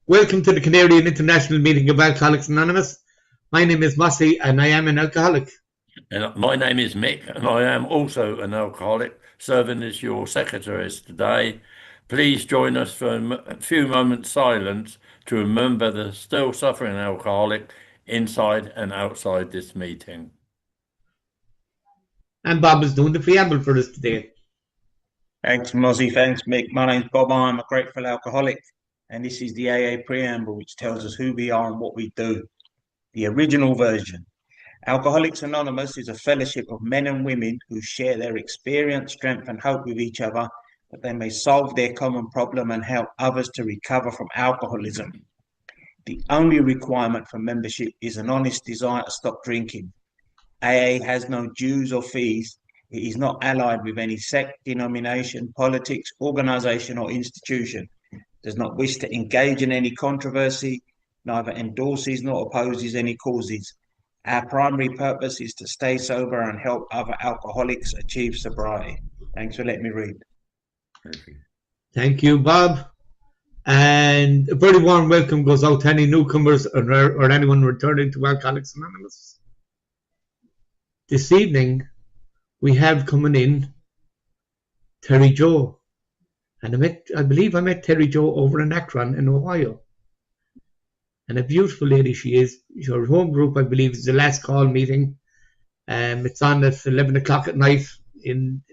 Welcome to the Canarian International Meeting of Alcoholics Anonymous. My name is Mossy and I am an alcoholic. And my name is Mick, and I am also an alcoholic, serving as your secretary today. Please join us for a few moments silence to remember the still suffering alcoholic inside and outside this meeting. And Bob is doing the preamble for us today. Thanks, Mozzie. Thanks, Mick. My name's Bob. I'm a grateful alcoholic, and this is the AA preamble, which tells us who we are and what we do. The original version. Alcoholics Anonymous is a fellowship of men and women who share their experience, strength, and hope with each other, that they may solve their common problem and help others to recover from alcoholism. The only requirement for membership is an honest desire to stop drinking. AA has no dues or fees. It is not allied with any sect, denomination, politics, organization, or institution. It does not wish to engage in any controversy, neither endorses nor opposes any causes. Our primary purpose is to stay sober and help other alcoholics achieve sobriety. Thanks for letting me read. Thank you, Bob. And a very warm welcome goes out to any newcomers or anyone returning to Alcoholics Anonymous. This evening, we have coming in Terri Joe. And I believe I met Terri Joe over in Akron in Ohio. And a beautiful lady she is. Her home group, I believe, is the last call meeting. It's on at 11 o'clock at night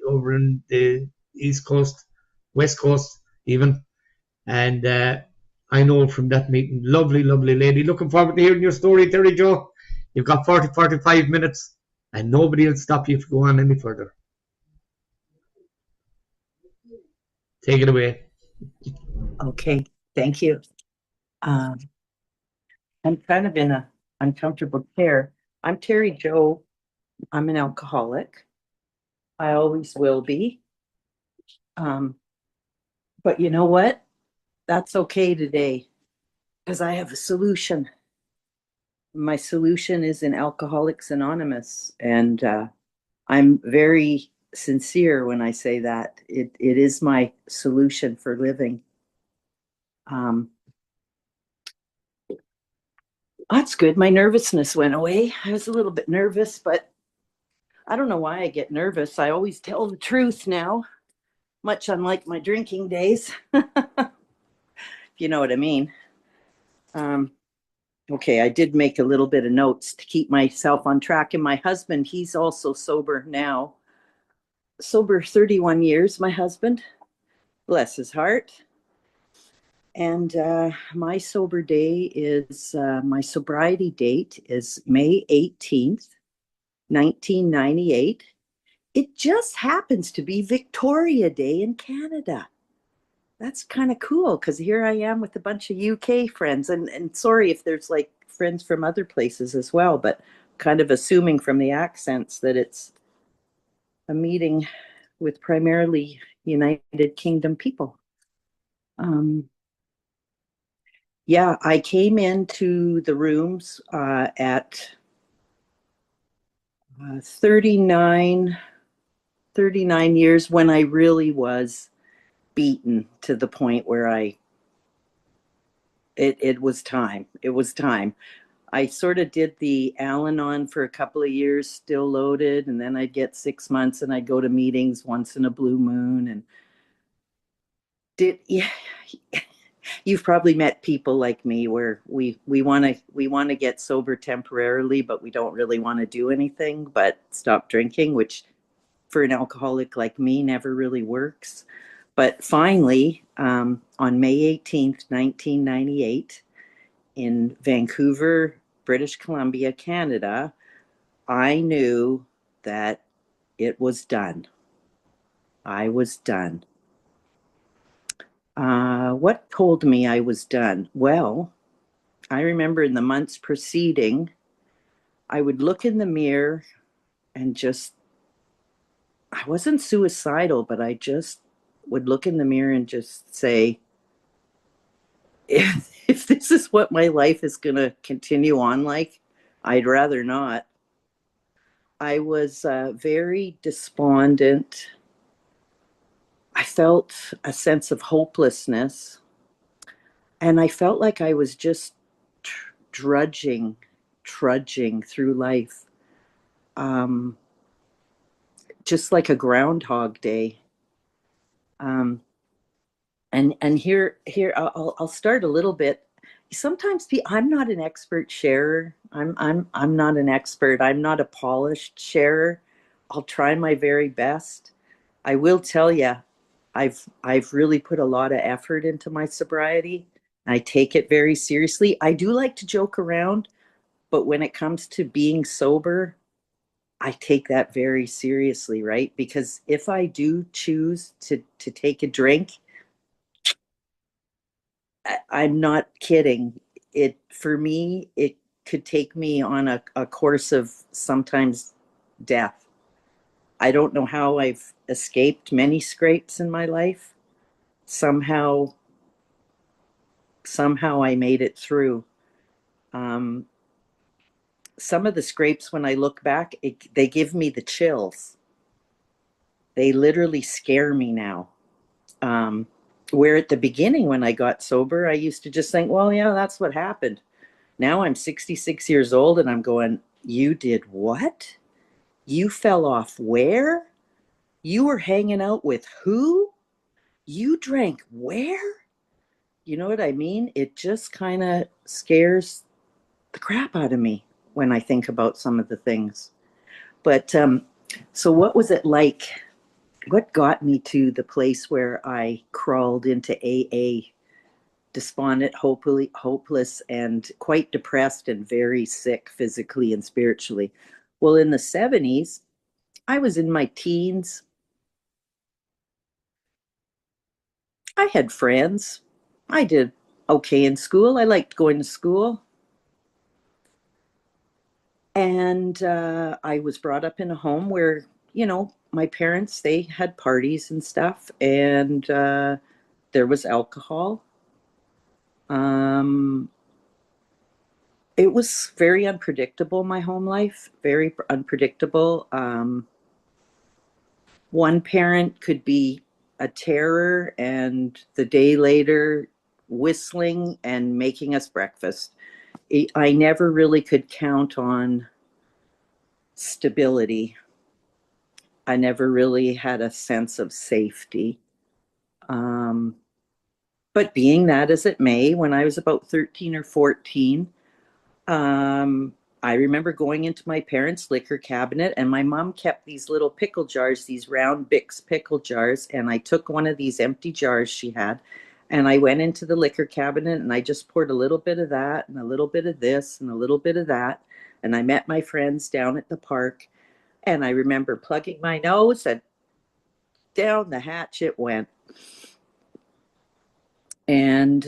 over in the East Coast, West Coast even. And I know from that meeting, lovely, lovely lady. Looking forward to hearing your story, Terri Joe. You've got 45 minutes and nobody will stop you if you go on any further. Take it away. Okay, thank you. I'm kind of in an uncomfortable chair. I'm Terri Joe. I'm an alcoholic. I always will be. But you know what? That's okay today because I have a solution. My solution is in Alcoholics Anonymous, and I'm very sincere when I say that. It is my solution for living. That's good. My nervousness went away. I was a little bit nervous, but I don't know why I get nervous. I always tell the truth now, much unlike my drinking days. If you know what I mean. Okay, I did make a little bit of notes to keep myself on track. And my husband, he's also sober now. Sober 31 years, my husband. Bless his heart. And my sober day is, my sobriety date is May 18th, 1998. It just happens to be Victoria Day in Canada. That's kind of cool because here I am with a bunch of UK friends. And sorry if there's like friends from other places as well, but kind of assuming from the accents that it's a meeting with primarily United Kingdom people. Yeah, I came into the rooms at 39 years when I really was beaten to the point where it was time. It was time. I sort of did the Al-Anon for a couple of years, still loaded, and then I'd get 6 months and I'd go to meetings once in a blue moon. And you've probably met people like me where we want to get sober temporarily, but we don't really want to do anything but stop drinking, which for an alcoholic like me never really works. But finally, on May 18th, 1998, in Vancouver, British Columbia, Canada, I knew that it was done. I was done. What told me I was done? Well, I remember in the months preceding, I would look in the mirror and I wasn't suicidal, but I just would look in the mirror and just say, if this is what my life is going to continue on like, I'd rather not. I was very despondent. I felt a sense of hopelessness. And I felt like I was just trudging through life, just like a Groundhog Day. And here I'll start a little bit. Sometimes I'm not an expert sharer. I'm not an expert. I'm not a polished sharer. I'll try my very best. I will tell you, I've really put a lot of effort into my sobriety. I take it very seriously. I do like to joke around, but when it comes to being sober, I take that very seriously, right? Because if I do choose to take a drink, I'm not kidding. For me, it could take me on a course of sometimes death. I don't know how I've escaped many scrapes in my life. Somehow I made it through. Some of the scrapes, when I look back, they give me the chills. They literally scare me now. Where at the beginning, when I got sober, I used to just think, well, yeah, that's what happened. Now I'm 66 years old and I'm going, you did what? You fell off where? You were hanging out with who? You drank where? You know what I mean? It just kind of scares the crap out of me when I think about some of the things. But so what was it like? What got me to the place where I crawled into AA, despondent, hopeless, and quite depressed and very sick physically and spiritually? Well, in the 70s, I was in my teens. I had friends. I did okay in school. I liked going to school. And I was brought up in a home where, my parents, they had parties and stuff, and there was alcohol. It was very unpredictable, my home life, very unpredictable. One parent could be a terror, and the day later, whistling and making us breakfast. I never really could count on stability. I never really had a sense of safety. But being that as it may, when I was about 13 or 14, I remember going into my parents' liquor cabinet, and my mom kept these little pickle jars, these round Bix pickle jars, and I took one of these empty jars she had, and I went into the liquor cabinet, and I just poured a little bit of that, and a little bit of this, and a little bit of that, and I met my friends down at the park, and I remember plugging my nose, and down the hatch it went. And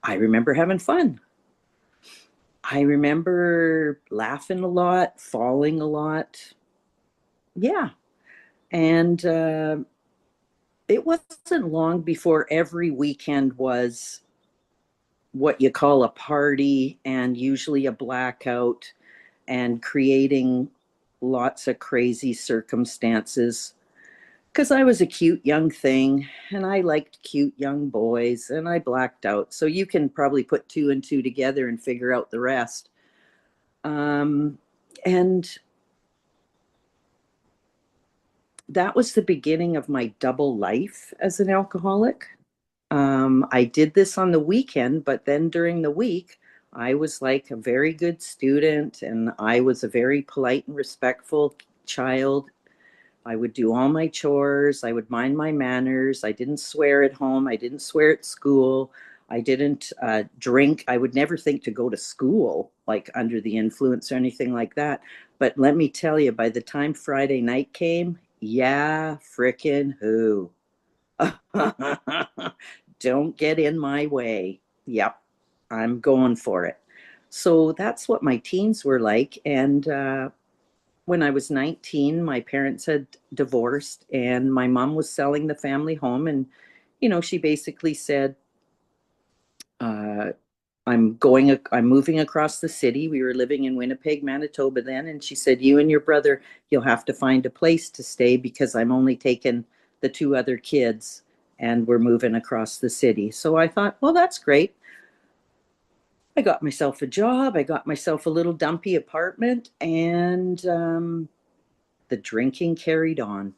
I remember having fun. I remember laughing a lot, falling a lot. Yeah. And it wasn't long before every weekend was what you call a party, and usually a blackout, and creating lots of crazy circumstances. Because I was a cute young thing, and I liked cute young boys, and I blacked out. So you can probably put 2 and 2 together and figure out the rest. And that was the beginning of my double life as an alcoholic. I did this on the weekend, but then during the week, I was like a very good student, and I was a very polite and respectful child. I would do all my chores. I would mind my manners. I didn't swear at home. I didn't swear at school. I didn't drink. I would never think to go to school like under the influence or anything like that. But let me tell you, by the time Friday night came, yeah, frickin' who? Don't get in my way. Yep, I'm going for it. So that's what my teens were like. And when I was 19, my parents had divorced, and my mom was selling the family home. And, she basically said, I'm moving across the city. We were living in Winnipeg, Manitoba then. And she said, you and your brother, you'll have to find a place to stay, because I'm only taking the 2 other kids. and we're moving across the city. So I thought, well, that's great. I got myself a job. I got myself a little dumpy apartment, and the drinking carried on.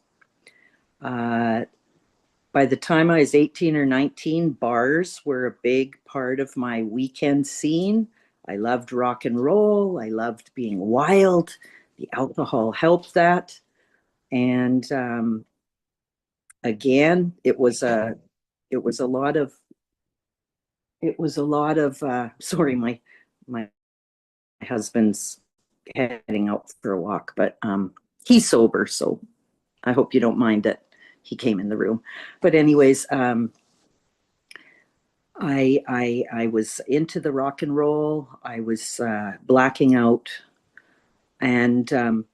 By the time I was 18 or 19, bars were a big part of my weekend scene. I loved rock and roll. I loved being wild. The alcohol helped that. And again, it was a lot of sorry, my husband's heading out for a walk, but he's sober, so I hope you don't mind that he came in the room. But anyways, I was into the rock and roll. I was blacking out, and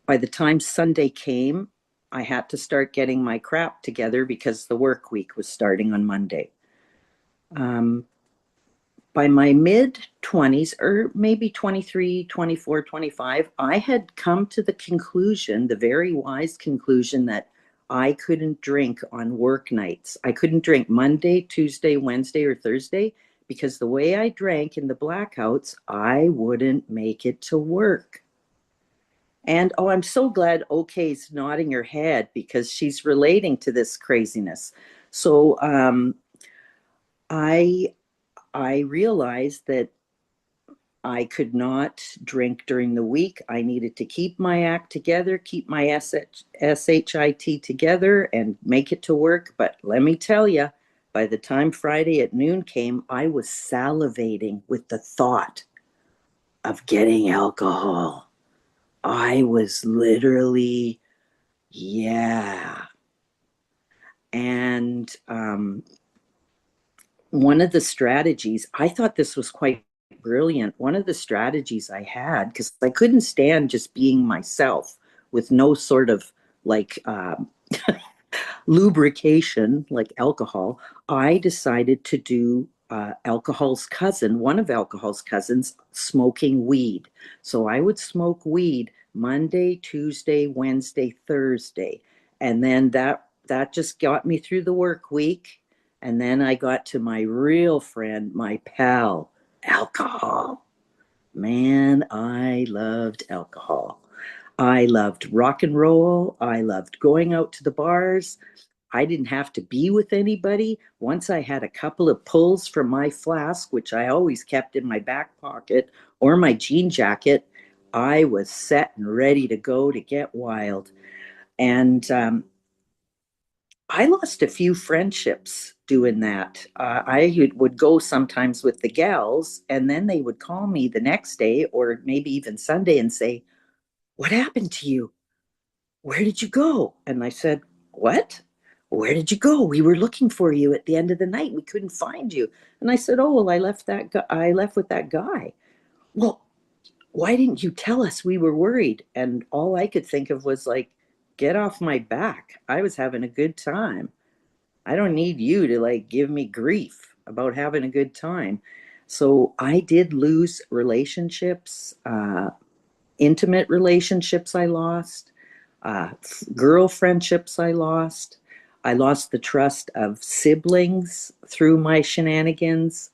by the time Sunday came, I had to start getting my crap together because the work week was starting on Monday. By my mid-20s, or maybe 23, 24, 25, I had come to the conclusion, the very wise conclusion, that I couldn't drink on work nights. I couldn't drink Monday, Tuesday, Wednesday, or Thursday, because the way I drank in the blackouts, I wouldn't make it to work. And oh, I'm so glad OK's nodding her head, because she's relating to this craziness. So I realized that I could not drink during the week. I needed to keep my act together, keep my SHIT together, and make it to work. But let me tell you, by the time Friday at noon came, I was salivating with the thought of getting alcohol. I was literally, yeah. And one of the strategies, I thought this was quite brilliant. One of the strategies I had, because I couldn't stand just being myself with no sort of like lubrication, like alcohol, I decided to do alcohol's cousin, one of alcohol's cousins, smoking weed. So I would smoke weed Monday, Tuesday, Wednesday, Thursday. And then that just got me through the work week. And then I got to my real friend, my pal, alcohol. Man, I loved alcohol. I loved rock and roll. I loved going out to the bars. I didn't have to be with anybody. Once I had a couple of pulls from my flask, which I always kept in my back pocket or my jean jacket, I was set and ready to go to get wild. And I lost a few friendships doing that. I would go sometimes with the gals, and then they would call me the next day or maybe even Sunday and say, "What happened to you? Where did you go?" And I said, "What? Where did you go? We were looking for you at the end of the night. We couldn't find you." And I said, "Oh, well, I left with that guy." "Well, why didn't you tell us? We were worried." And all I could think of was like, get off my back. I was having a good time. I don't need you to like give me grief about having a good time. So I did lose relationships, intimate relationships I lost, girl friendships I lost. I lost the trust of siblings through my shenanigans.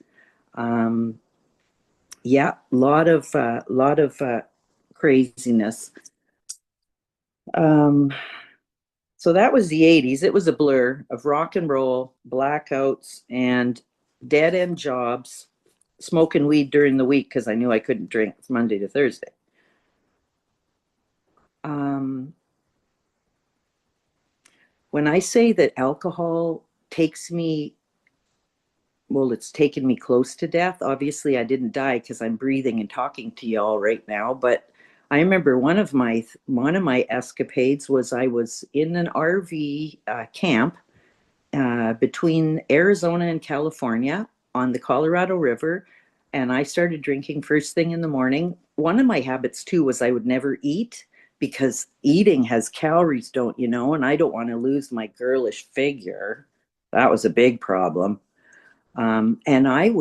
Yeah, lot of craziness. So that was the 80s. It was a blur of rock and roll, blackouts, and dead end jobs, smoking weed during the week because I knew I couldn't drink from Monday to Thursday. When I say that alcohol takes me, well, it's taken me close to death. Obviously, I didn't die because I'm breathing and talking to you all right now, but I remember one of my escapades was I was in an RV camp between Arizona and California on the Colorado River, and I started drinking first thing in the morning. One of my habits too was I would never eat because eating has calories, don't you know? And I don't want to lose my girlish figure. That was a big problem. And I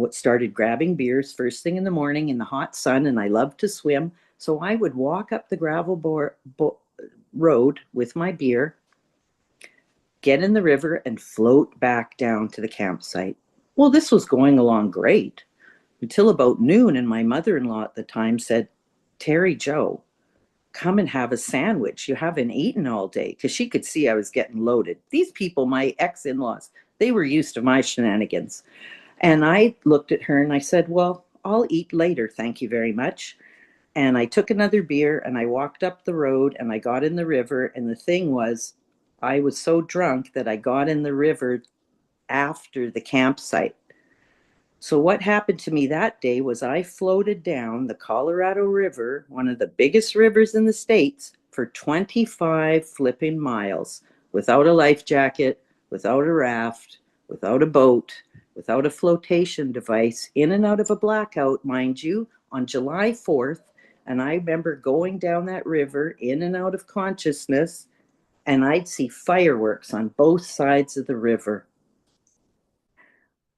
started grabbing beers first thing in the morning in the hot sun, and I loved to swim. So I would walk up the gravel road with my beer, get in the river, and float back down to the campsite. Well, this was going along great until about noon, and my mother-in-law at the time said, Terri Joe, come and have a sandwich. You haven't eaten all day, because she could see I was getting loaded. These people, my ex-in-laws, they were used to my shenanigans. And I looked at her and I said, well, I'll eat later, thank you very much. And I took another beer and I walked up the road and I got in the river. And the thing was, I was so drunk that I got in the river after the campsite. So what happened to me that day was I floated down the Colorado River, one of the biggest rivers in the States, for 25 flipping miles without a life jacket, without a raft, without a boat, without a flotation device, in and out of a blackout, mind you, on July 4th. And I remember going down that river in and out of consciousness, and I'd see fireworks on both sides of the river.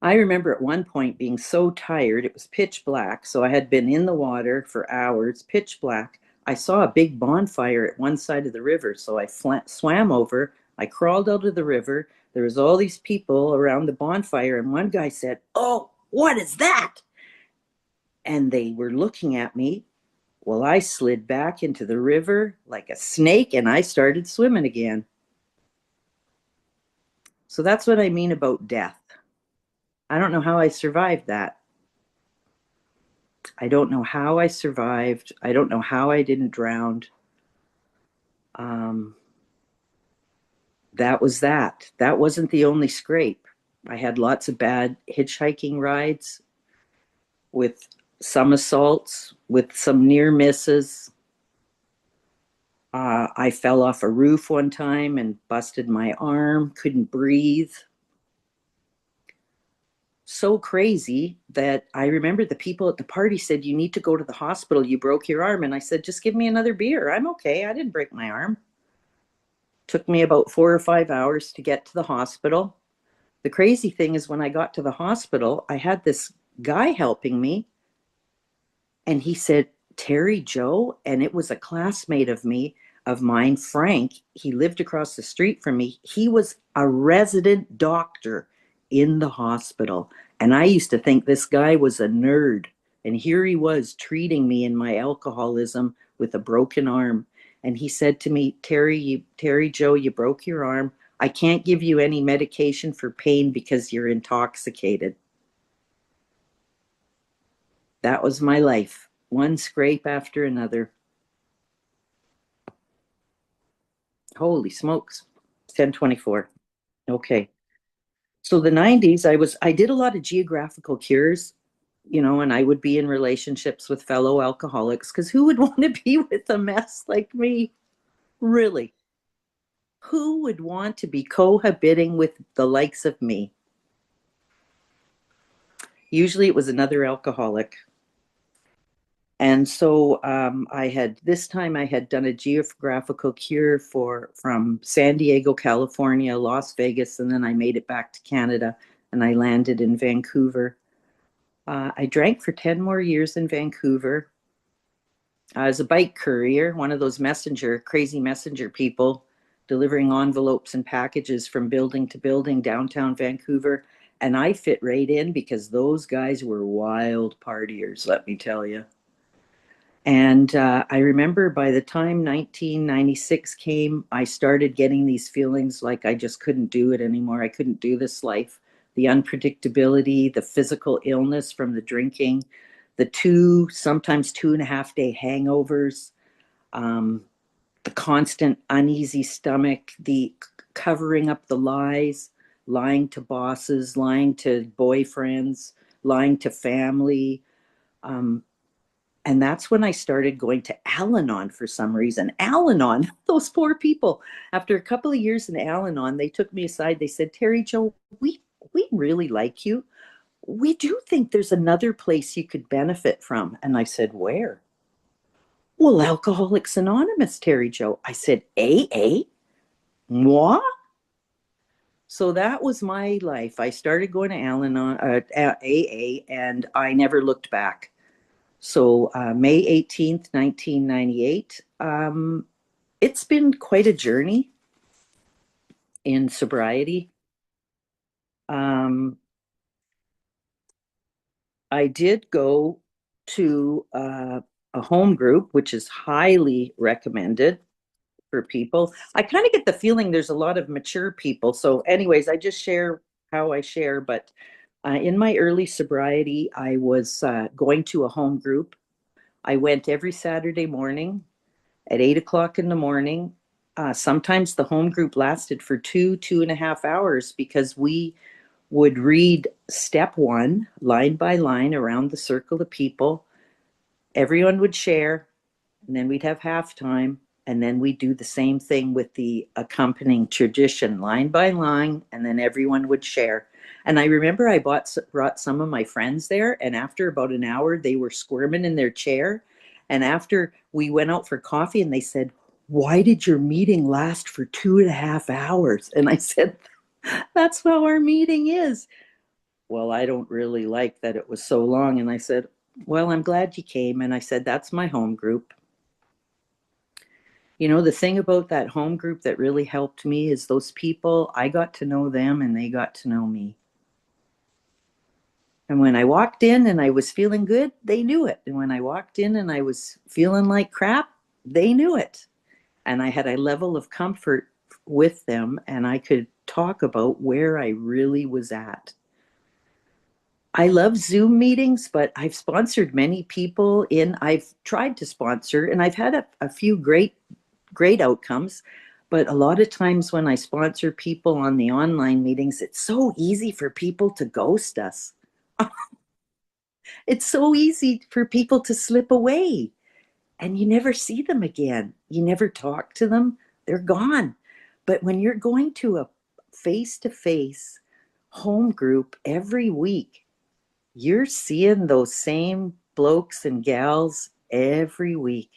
I remember at one point being so tired, it was pitch black, so I had been in the water for hours, pitch black. I saw a big bonfire at one side of the river, so I swam over, I crawled out of the river. There was all these people around the bonfire, and one guy said, "Oh, what is that?" And they were looking at me. Well, I slid back into the river like a snake, and I started swimming again. So that's what I mean about death. I don't know how I survived that. I don't know how I survived. I don't know how I didn't drown. That was that. That wasn't the only scrape. I had lots of bad hitchhiking rides with some assaults, with some near misses. I fell off a roof one time and busted my arm, couldn't breathe. So crazy that I remember the people at the party said, "You need to go to the hospital. You broke your arm." And I said, "Just give me another beer. I'm okay. I didn't break my arm." Took me about 4 or 5 hours to get to the hospital. The crazy thing is, when I got to the hospital, I had this guy helping me, and he said, "Terri Joe," and it was a classmate of mine, Frank. He lived across the street from me. He was a resident doctor in the hospital. And I used to think this guy was a nerd. And here he was treating me in my alcoholism with a broken arm. And he said to me, Terri Joe, you broke your arm. I can't give you any medication for pain because you're intoxicated. That was my life. One scrape after another. Holy smokes. 10:24. Okay. So the 90s, I did a lot of geographical cures, and I would be in relationships with fellow alcoholics, because who would want to be with a mess like me? Really? Who would want to be cohabiting with the likes of me? Usually it was another alcoholic. And so I had done a geographical cure from San Diego, California, Las Vegas, and then I made it back to Canada, and I landed in Vancouver. I drank for 10 more years in Vancouver. I was a bike courier, one of those crazy messenger people, delivering envelopes and packages from building to building downtown Vancouver. And I fit right in because those guys were wild partiers, let me tell you. And I remember by the time 1996 came, I started getting these feelings like I just couldn't do it anymore. I couldn't do this life. The unpredictability, the physical illness from the drinking, the sometimes 2.5 day hangovers, the constant uneasy stomach, the covering up the lies, lying to bosses, lying to boyfriends, lying to family. And that's when I started going to Al-Anon for some reason. Al-Anon, those poor people. After a couple of years in Al-Anon, they took me aside. They said, "Terri Joe, we really like you. We do think there's another place you could benefit from." And I said, "Where?" "Well, Alcoholics Anonymous, Terri Joe." I said, "AA? Moi?" So that was my life. I started going to Al-Anon, AA, and I never looked back. So May 18th, 1998. It's been quite a journey. in sobriety. I did go to a home group, which is highly recommended for people. I kind of get the feeling there's a lot of mature people. So anyways, I just share how I share. But in my early sobriety, I was going to a home group. I went every Saturday morning at 8 o'clock in the morning. Sometimes the home group lasted for 2.5 hours because we would read step one, line by line, around the circle of people. Everyone would share, and then we'd have halftime, and then we'd do the same thing with the accompanying tradition, line by line, and then everyone would share. And I remember I brought some of my friends there, and after about an hour, they were squirming in their chair. And after we went out for coffee, and they said, "Why did your meeting last for 2.5 hours?" And I said, "That's how our meeting is." "Well, I don't really like that it was so long." And I said, "Well, I'm glad you came." And I said, "That's my home group." You know, the thing about that home group that really helped me is those people, I got to know them and they got to know me. And when I walked in and I was feeling good, they knew it. And when I walked in and I was feeling like crap, they knew it. And I had a level of comfort with them, and I could talk about where I really was at. I love Zoom meetings, but I've sponsored many people I've tried to sponsor, and I've had a few great outcomes. But a lot of times when I sponsor people on the online meetings, it's so easy for people to ghost us. It's so easy for people to slip away, and you never see them again. You never talk to them. They're gone. But when you're going to a face-to-face home group every week, you're seeing those same blokes and gals every week.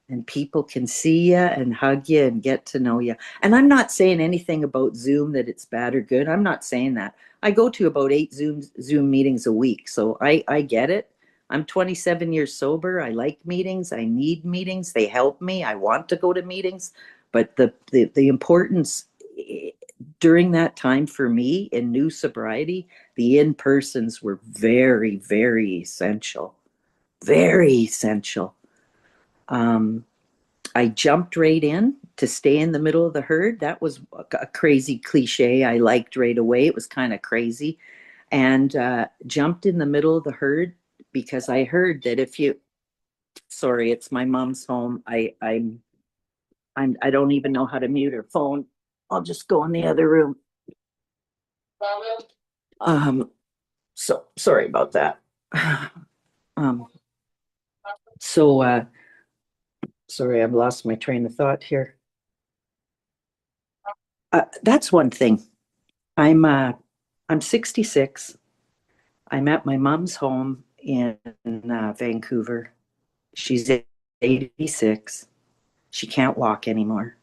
And people can see you and hug you and get to know you. And I'm not saying anything about Zoom that it's bad or good. I'm not saying that. I go to about 8 Zoom meetings a week. So I get it. I'm 27 years sober. I like meetings. I need meetings. They help me. I want to go to meetings. But the importance during that time for me in new sobriety, the in-persons were very, very essential. Very essential. I jumped right in to stay in the middle of the herd. That was a crazy cliche I liked right away. It was kind of crazy. And jumped in the middle of the herd because I heard that sorry, it's my mom's home. I don't even know how to mute her phone. I'll just go in the other room. So sorry about that. Sorry, I've lost my train of thought here. That's one thing. I'm 66. I'm at my mom's home in Vancouver. She's 86. She can't walk anymore.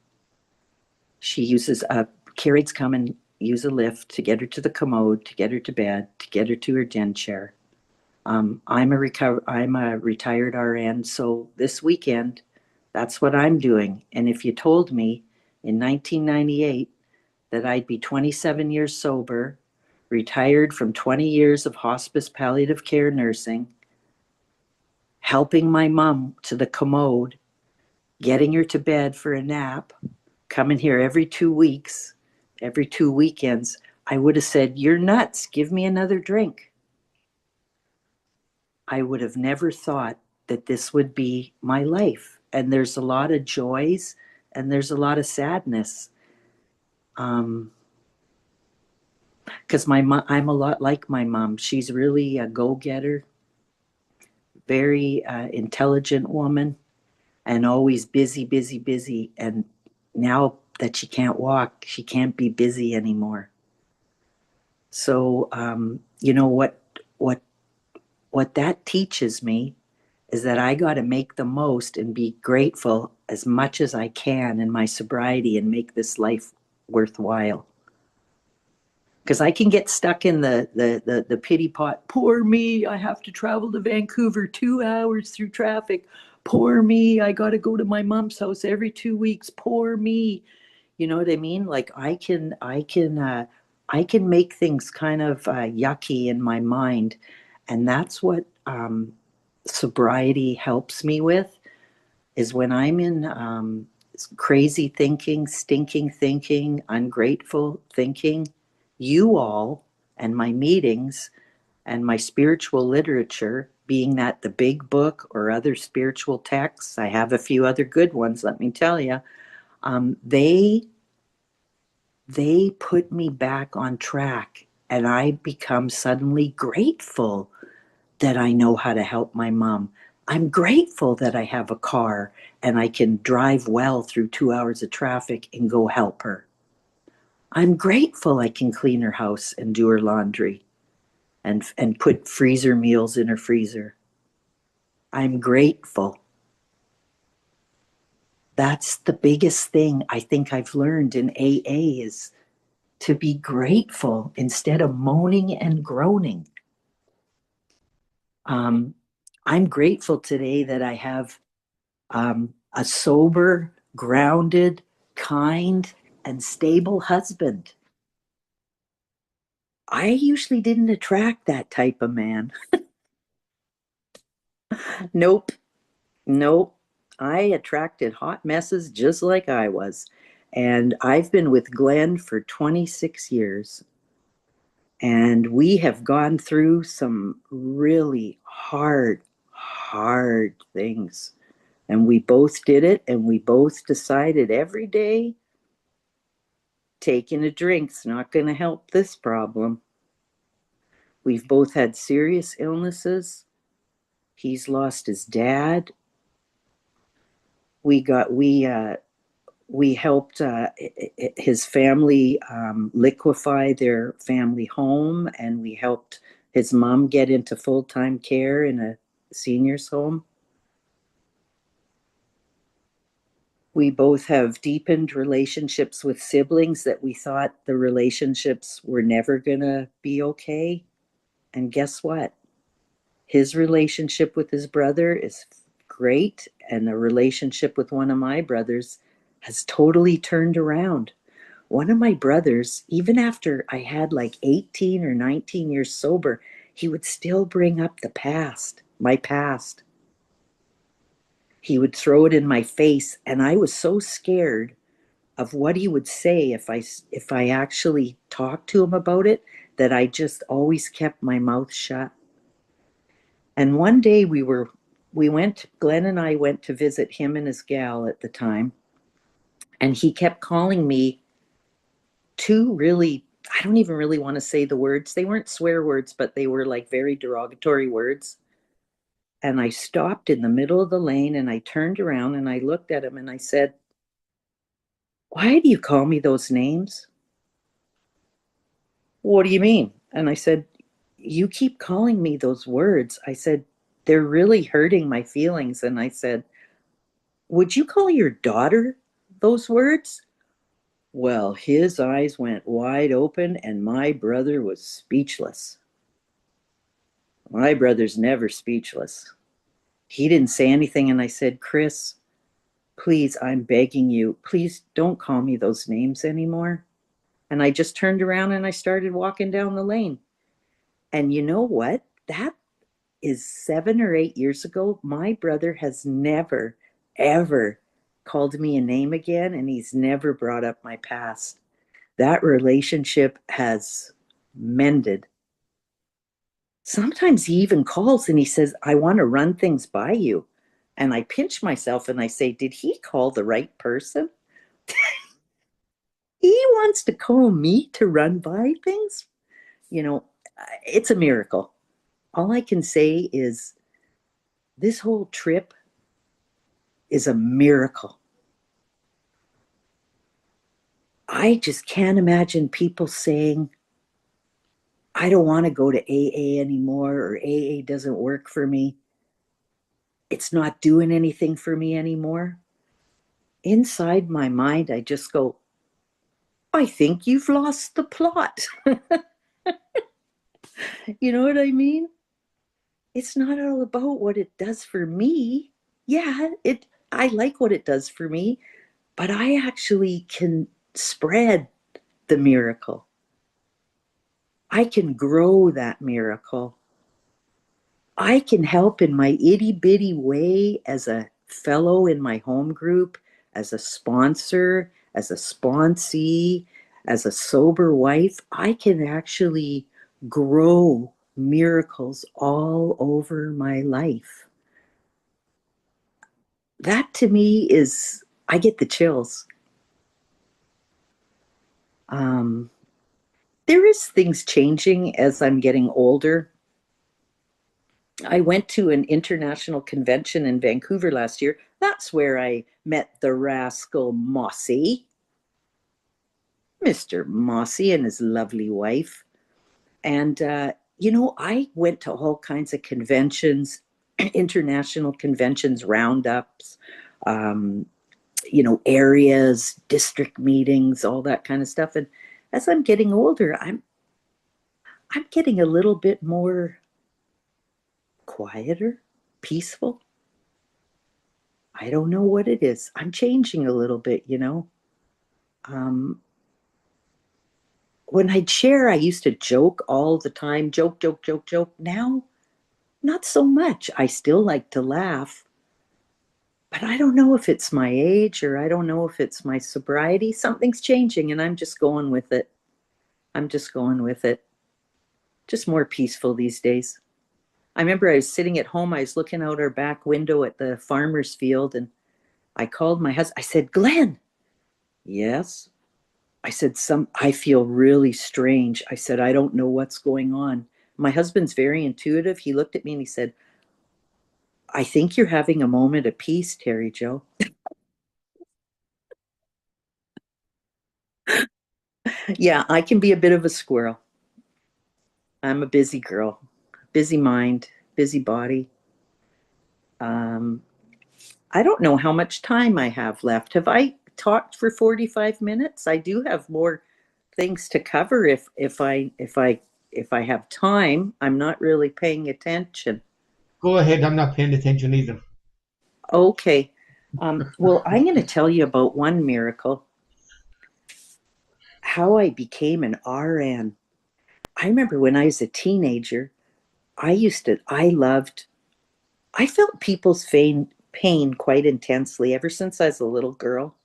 She uses Carrie's come and use a lift to get her to the commode, to get her to bed, to get her to her den chair. I'm a retired RN, so this weekend, that's what I'm doing. And if you told me in 1998 that I'd be 27 years sober, retired from 20 years of hospice palliative care nursing, helping my mom to the commode, getting her to bed for a nap, coming here every 2 weeks, every 2 weekends, I would have said, "You're nuts, give me another drink." I would have never thought that this would be my life. And there's a lot of joys and there's a lot of sadness. Because I'm a lot like my mom. She's really a go-getter, very intelligent woman, and always busy, busy, busy. And now that she can't walk, she can't be busy anymore. So, you know what that teaches me is that I got to make the most and be grateful as much as I can in my sobriety and make this life worthwhile. Because I can get stuck in the pity pot. Poor me, I have to travel to Vancouver 2 hours through traffic. Poor me, I got to go to my mom's house every 2 weeks. Poor me. You know what I mean? Like I can make things kind of yucky in my mind, and that's what sobriety helps me with. Is when I'm in crazy thinking, stinking thinking, ungrateful thinking, you all and my meetings and my spiritual literature, being that the big book or other spiritual texts, I have a few other good ones, let me tell you, they put me back on track, and I become suddenly grateful that I know how to help my mom. I'm grateful that I have a car and I can drive well through 2 hours of traffic and go help her. I'm grateful I can clean her house and do her laundry and put freezer meals in her freezer. I'm grateful. That's the biggest thing I think I've learned in AA is to be grateful instead of moaning and groaning. I'm grateful today that I have a sober, grounded, kind, and stable husband. I usually didn't attract that type of man. Nope. I attracted hot messes just like I was. And I've been with Glenn for 26 years. And we have gone through some really hard things. And we both did it, and we both decided every day taking a drink's not going to help this problem. We've both had serious illnesses. He's lost his dad. We helped his family liquefy their family home, and we helped his mom get into full-time care in a senior's home. We both have deepened relationships with siblings that we thought the relationships were never going to be okay. And guess what? His relationship with his brother is great, and the relationship with one of my brothers has totally turned around. One of my brothers, even after I had like 18 or 19 years sober, he would still bring up the past, my past. He would throw it in my face, and I was so scared of what he would say if I actually talked to him about it that I just always kept my mouth shut. And one day Glenn and I went to visit him and his gal at the time, and he kept calling me two really, I don't even really want to say the words. They weren't swear words, but they were like very derogatory words. And I stopped in the middle of the lane, and I turned around and I looked at him and I said, "Why do you call me those names?" "What do you mean?" And I said, "You keep calling me those words." I said, "They're really hurting my feelings." And I said, "Would you call your daughter those words?" Well, his eyes went wide open, and my brother was speechless. My brother's never speechless. He didn't say anything, and I said, "Chris, please, I'm begging you, please don't call me those names anymore." And I just turned around and I started walking down the lane. And you know what? That is 7 or 8 years ago. My brother has never, ever called me a name again, and he's never brought up my past. That relationship has mended. Sometimes he even calls and he says, "I want to run things by you." And I pinch myself and I say, did he call the right person? He wants to call me to run by things. It's a miracle. All I can say is this whole trip is a miracle. I just can't imagine people saying, "I don't want to go to AA anymore," or "AA doesn't work for me. It's not doing anything for me anymore." Inside my mind, I just go, "I think you've lost the plot." You know what I mean? It's not all about what it does for me. Yeah, I like what it does for me, but I actually can spread the miracle. I can grow that miracle. I can help in my itty bitty way as a fellow in my home group, as a sponsor, as a sponsee, as a sober wife. I can actually grow miracles all over my life. That to me is, I get the chills. There is things changing as I'm getting older. I went to an international convention in Vancouver last year. That's where I met the rascal Mossy, Mr. Mossy and his lovely wife. And, I went to all kinds of conventions, international conventions, roundups, areas, district meetings, all that kind of stuff. And as I'm getting older, I'm getting a little bit more quieter, peaceful. I don't know what it is. I'm changing a little bit, when I'd share, I used to joke all the time, joke, joke, joke, joke. Now, not so much. I still like to laugh, but I don't know if it's my age or I don't know if it's my sobriety. Something's changing and I'm just going with it. Just more peaceful these days. I remember I was sitting at home. I was looking out our back window at the farmer's field and I called my husband. I said, Glenn. Yes. I said, I feel really strange. I said, I don't know what's going on. My husband's very intuitive. He looked at me and he said, I think you're having a moment of peace, Terri Joe. Yeah, I can be a bit of a squirrel. I'm a busy girl, busy mind, busy body. I don't know how much time I have left. Have I talked for 45 minutes? I do have more things to cover if I have time. I'm not really paying attention. Go ahead. I'm not paying attention either. Okay. Well, I'm going to tell you about one miracle. How I became an RN. I remember when I was a teenager, I felt people's pain quite intensely ever since I was a little girl.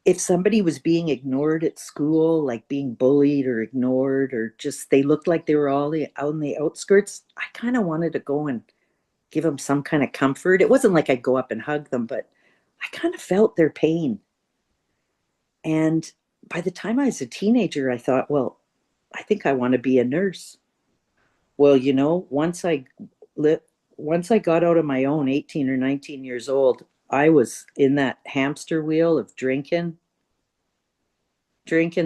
If somebody was being ignored at school, like being bullied or ignored, or just they looked like they were all out on the outskirts, I kind of wanted to go and give them some kind of comfort. It wasn't like I'd go up and hug them, but I kind of felt their pain. And by the time I was a teenager, I thought, well, I think I want to be a nurse. Well, once I got out on my own, 18 or 19 years old, I was in that hamster wheel of drinking,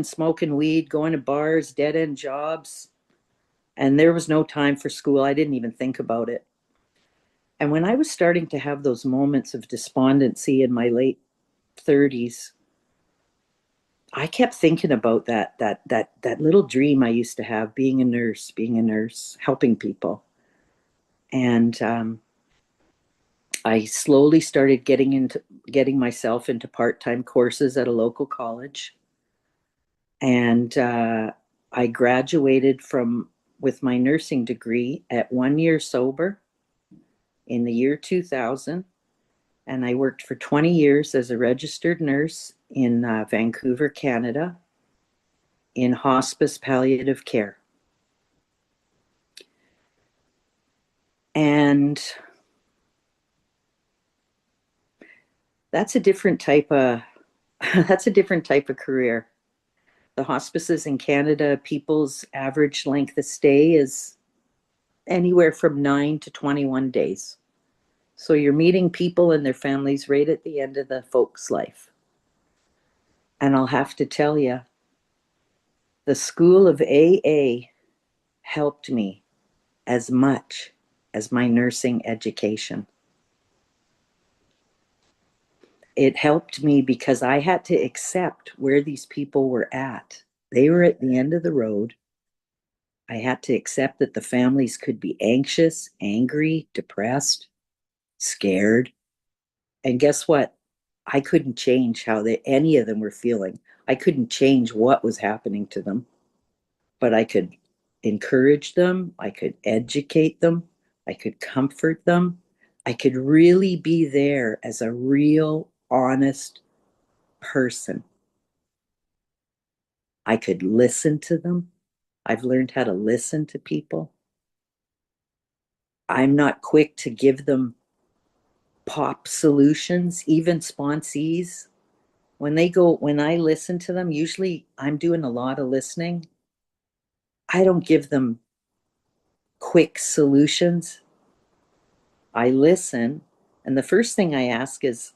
smoking weed, going to bars, dead-end jobs. And there was no time for school. I didn't even think about it. And when I was starting to have those moments of despondency in my late 30s, I kept thinking about that little dream I used to have, being a nurse, helping people. And I slowly started getting myself into part-time courses at a local college. And I graduated with my nursing degree at 1 year sober in the year 2000. And I worked for 20 years as a registered nurse in Vancouver, Canada, in hospice palliative care. And that's a different type of career. The hospices in Canada, people's average length of stay is anywhere from 9 to 21 days. So you're meeting people and their families right at the end of the folks' life. And I'll have to tell you, the school of AA helped me as much as my nursing education. It helped me because I had to accept where these people were at. They were at the end of the road. I had to accept that the families could be anxious, angry, depressed, scared. And guess what? I couldn't change how any of them were feeling. I couldn't change what was happening to them, but I could encourage them. I could educate them. I could comfort them. I could really be there as a real, honest person. I could listen to them. I've learned how to listen to people. I'm not quick to give them pop solutions, even sponsees. When I listen to them, usually I'm doing a lot of listening. I don't give them quick solutions. I listen. And the first thing I ask is,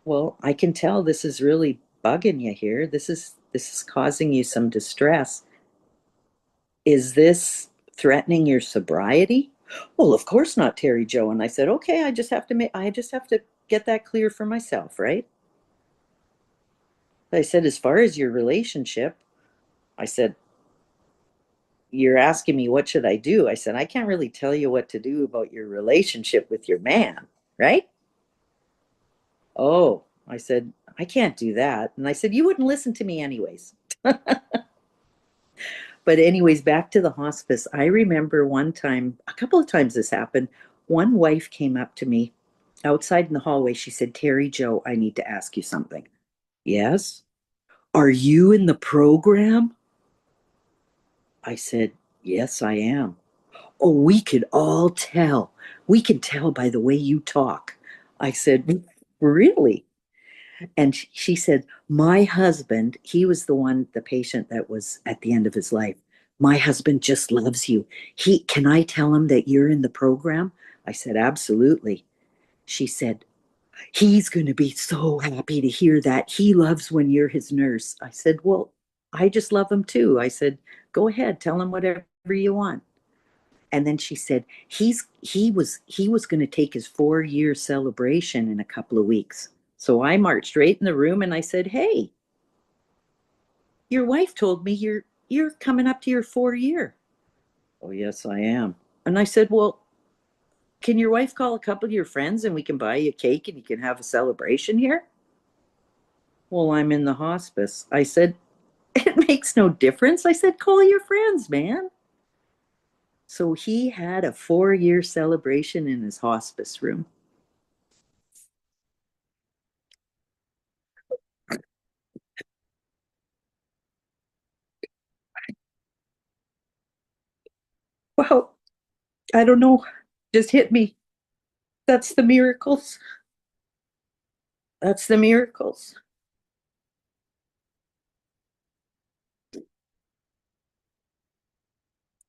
well, I can tell this is really bugging you here. This is causing you some distress. Is this threatening your sobriety? Well, of course not, Terri Joe. And I said, okay, I just have to get that clear for myself, right? I said, as far as your relationship, I said, you're asking me what should I do? I said, I can't really tell you what to do about your relationship with your man, right? Oh, I said, I can't do that. And I said, you wouldn't listen to me anyways. But anyways, back to the hospice. I remember one time, a couple of times this happened. One wife came up to me outside in the hallway. She said, Terri Joe, I need to ask you something. Yes. Are you in the program? I said, yes, I am. Oh, we could all tell. We can tell by the way you talk. I said, really? And she said, my husband, he was the patient that was at the end of his life. My husband just loves you. Can I tell him that you're in the program? I said, absolutely. She said, he's going to be so happy to hear that. He loves when you're his nurse. I said, well, I just love him too. I said, go ahead, tell him whatever you want. And then she said, he was going to take his 4-year celebration in a couple of weeks. So I marched right in the room and I said, hey, your wife told me you're coming up to your 4-year. Oh, yes, I am. And I said, well, can your wife call a couple of your friends and we can buy you a cake and you can have a celebration here? Well, I'm in the hospice. I said, it makes no difference. I said, call your friends, man. So he had a 4-year celebration in his hospice room. Wow. I don't know. Just hit me. That's the miracles. That's the miracles.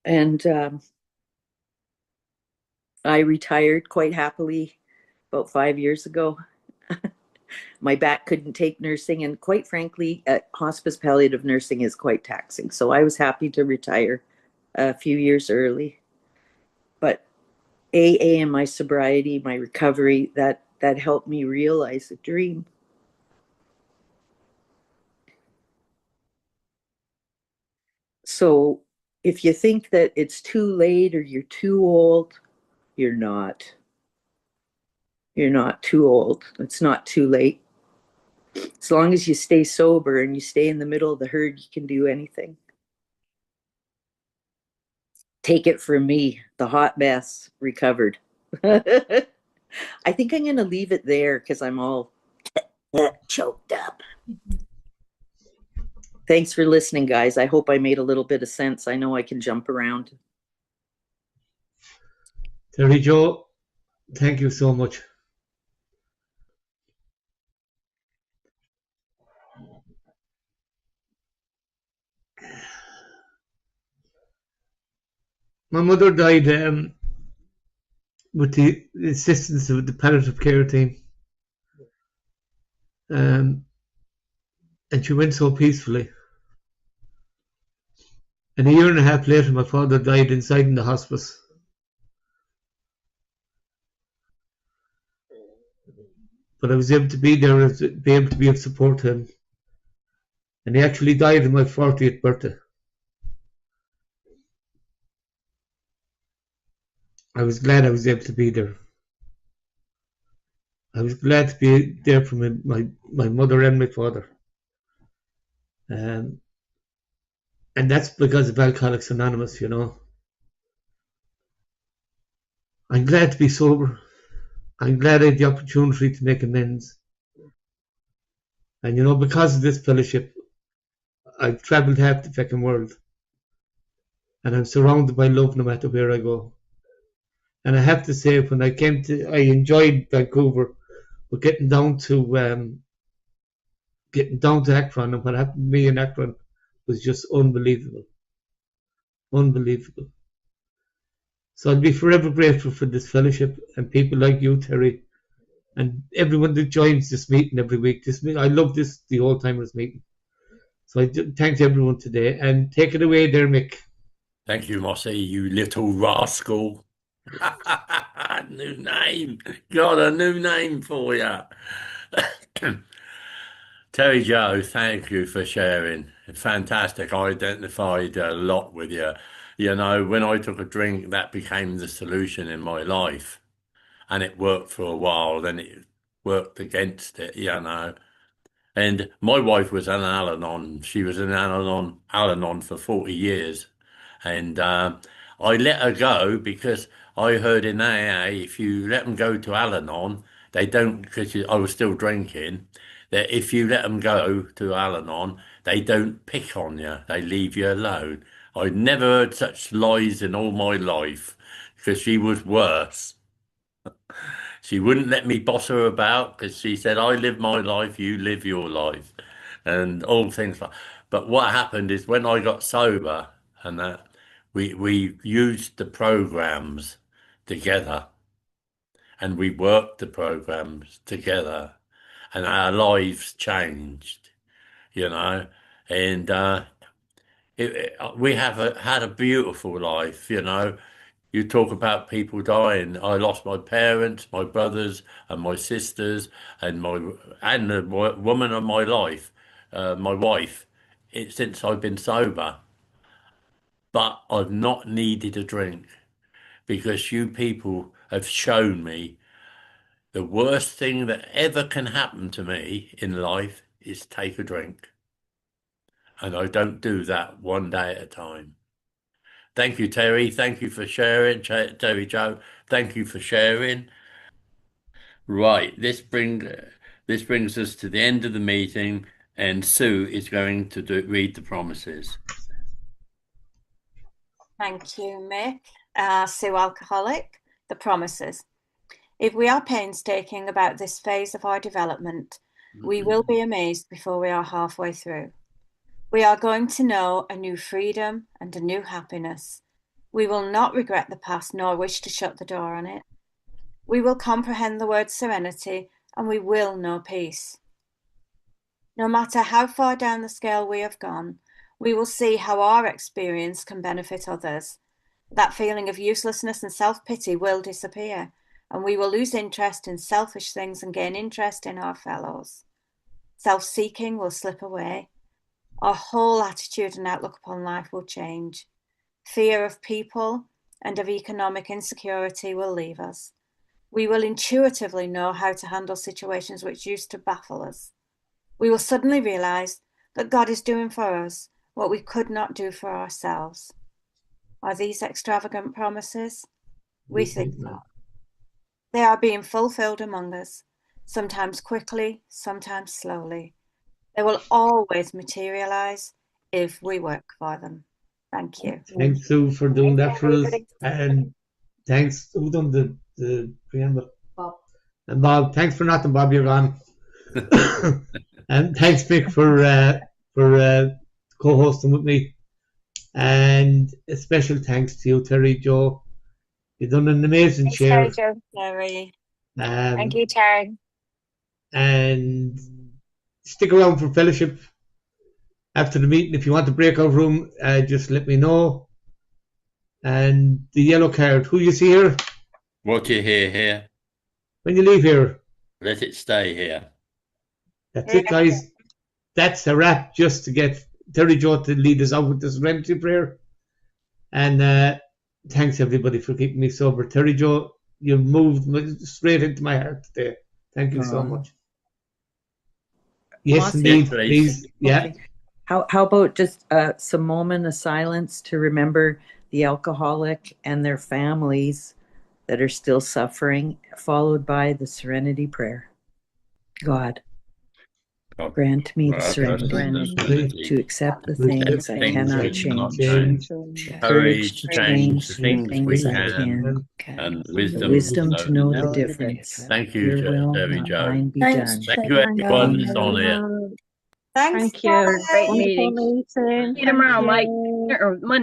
And I retired quite happily about 5 years ago. My back couldn't take nursing, and quite frankly, hospice palliative nursing is quite taxing. So I was happy to retire a few years early. But AA and my sobriety, my recovery, that helped me realize a dream. So if you think that it's too late or you're too old, you're not. You're not too old. It's not too late. As long as you stay sober and you stay in the middle of the herd, you can do anything. Take it from me, the hot mess recovered. I think I'm going to leave it there because I'm all choked up. Thanks for listening, guys. I hope I made a little bit of sense. I know I can jump around. Terri Joe, thank you so much. My mother died with the assistance of the palliative care team. And she went so peacefully. And a year and a half later, my father died inside in the hospice. But I was able to be there, be able to be of support to him. And he actually died on my 40th birthday. I was glad I was able to be there. I was glad to be there for my mother and my father. And that's because of Alcoholics Anonymous, you know. I'm glad to be sober. I'm glad I had the opportunity to make amends. And, you know, because of this fellowship, I've travelled half the fucking world. And I'm surrounded by love no matter where I go. And I have to say, when I enjoyed Vancouver, but getting down to Akron, and what happened to me in Akron was just unbelievable. Unbelievable. So I'll be forever grateful for this fellowship and people like you, Terry, and everyone that joins this meeting every week. I love the Old Timers meeting. So I thank everyone today, and take it away there, Mick. Thank you, Mossy, you little rascal. New name. Got a new name for you. Terri Joe, thank you for sharing. Fantastic. I identified a lot with you. You know, when I took a drink, that became the solution in my life. And it worked for a while, then it worked against it, you know. And my wife was an Al-Anon. She was an Al-Anon for 40 years. And I let her go because I heard in AA, if you let them go to Al-Anon, they don't, because I was still drinking, that if you let them go to Al-Anon, they don't pick on you, they leave you alone. I'd never heard such lies in all my life, because she was worse. She wouldn't let me boss her about, because she said, I live my life, you live your life, and all things like. But what happened is when I got sober, and that we used the programs together, and we worked the programs together, and our lives changed, you know. And we have had a beautiful life, you know. You talk about people dying. I lost my parents, my brothers, and my sisters, and the woman of my life, my wife, since I've been sober. But I've not needed a drink because you people have shown me the worst thing that ever can happen to me in life is take a drink. And I don't do that one day at a time. Thank you, Terry. Thank you for sharing. Terri Joe, thank you for sharing. Right, this brings us to the end of the meeting, and Sue is going to read the promises. Thank you, Mick. Sue Alcoholic, the promises. If we are painstaking about this phase of our development, we will be amazed before we are halfway through. We are going to know a new freedom and a new happiness. We will not regret the past nor wish to shut the door on it. We will comprehend the word serenity and we will know peace. No matter how far down the scale we have gone, we will see how our experience can benefit others. That feeling of uselessness and self-pity will disappear, and we will lose interest in selfish things and gain interest in our fellows. Self-seeking will slip away. Our whole attitude and outlook upon life will change. Fear of people and of economic insecurity will leave us. We will intuitively know how to handle situations which used to baffle us. We will suddenly realize that God is doing for us what we could not do for ourselves. Are these extravagant promises? We think so. They are being fulfilled among us, sometimes quickly, sometimes slowly. They will always materialize if we work for them. Thank you. Thanks, Sue, for doing that for us. And thanks, who done the preamble? Bob. And Bob, thanks for nothing, Bob, you're gone. And thanks, Mick, for co-hosting with me. And a special thanks to you, Terri Joe. You've done an amazing Thanks, share. Terri Joe. Terry. Thank you, Terry. And stick around for fellowship after the meeting. If you want the breakout room, just let me know. And the yellow card, who you see here? What you hear here, When you leave here. let it stay here. That's it, guys. That's a wrap, just to get Terri Joe to lead us out with this serenity prayer. And thanks, everybody, for keeping me sober. Terri Joe, you moved straight into my heart today. Thank you so Oh. much. Yes, Mossy? indeed. Yes, Please. Yeah. Okay. How about just some moment of silence to remember the alcoholic and their families that are still suffering, followed by the serenity prayer. God, grant me the serenity to accept the things I cannot change, courage to change the things I can, and the wisdom to know the difference. Thank you, Your will, Terri not Joe. mine, be Thanks, done. Thank you, everyone that's on here. Thanks, Thank you. Great Terri. meeting. See you tomorrow, Mike. Or Monday.